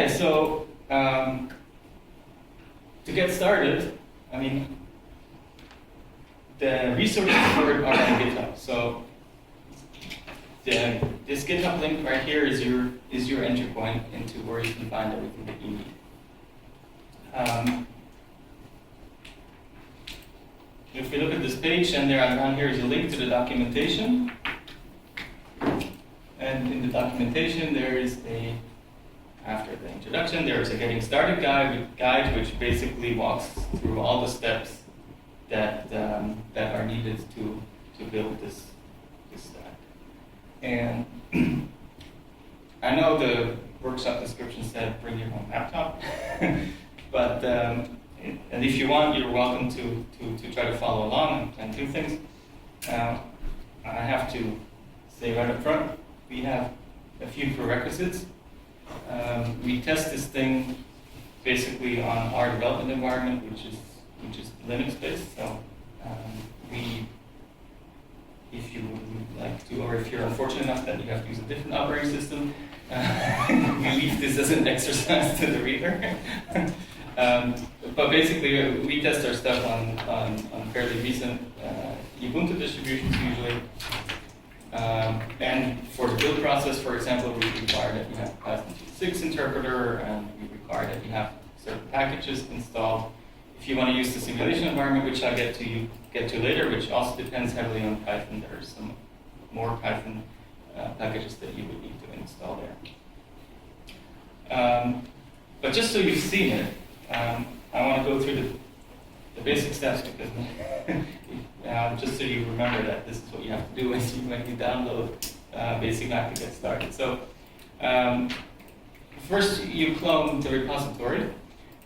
Okay, so to get started, I mean, the resources for it are on GitHub. So this GitHub link right here is your entry point into where you can find everything that you need. If we look at this page, and down here is a link to the documentation. And in the documentation, there is after the introduction, there is a getting started guide which basically walks through all the steps that are needed to build this stack. And I know the workshop description said bring your own laptop, but and if you want, you're welcome to try to follow along and do things. I have to say right up front, we have a few prerequisites. We test this thing basically on our development environment, which is Linux-based. So if you would like to, or if you're unfortunate enough that you have to use a different operating system, we leave this as an exercise to the reader. But basically, we test our stuff on fairly recent Ubuntu distributions usually. And for the build process, for example, we require that you have a Python 6 interpreter, and we require that you have certain packages installed. If you want to use the simulation environment, which I'll get to later, which also depends heavily on Python, there are some more Python packages that you would need to install there. But just so you've seen it, I want to go through the basic steps because just so you remember that this is what you have to do when you download Basic Mac to get started. So first you clone the repository,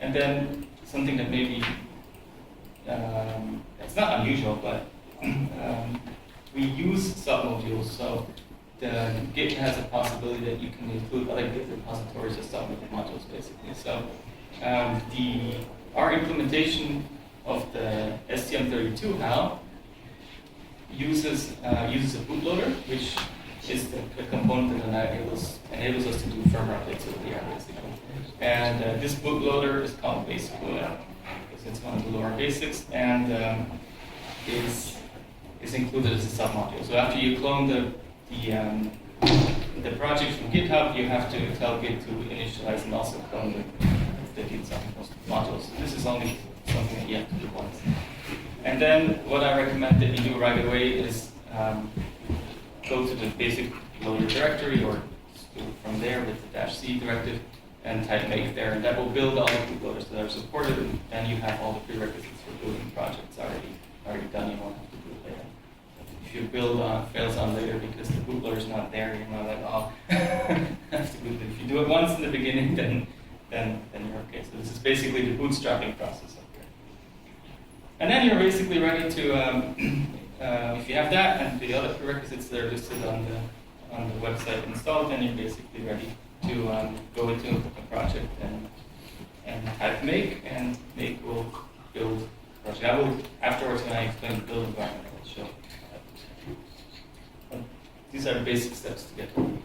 and then something that maybe it's not unusual, but we use submodules. So the Git has a possibility that you can include other Git repositories as submodules, basically. So our implementation of the STM32 HAL uses a bootloader, which is the component that enables us to do firmware updates over the air, basically. And this bootloader is called Basic Loader because it's one of the LoRa basics, and is included as a submodule. So after you clone the project from GitHub, you have to tell Git to initialize and also clone the Git submodules. This is only something that you have to do once. And then what I recommend that you do right away is go to the basic loader directory, or do it from there with the -c directive, and type make there, and that will build all the bootloaders that are supported, and then you have all the prerequisites for building projects already done. You won't have to do it later. If your build fails on later because the bootloader is not there, you're not like, oh, have to boot it. If you do it once in the beginning, then you're okay. So this is basically the bootstrapping process up here. And then you're basically ready to, if you have that and the other prerequisites that are listed on the website installed, then you're basically ready to go into a project and type make, and make will build the project. I will, afterwards, when I explain the build environment, I will show. These are basic steps to get going.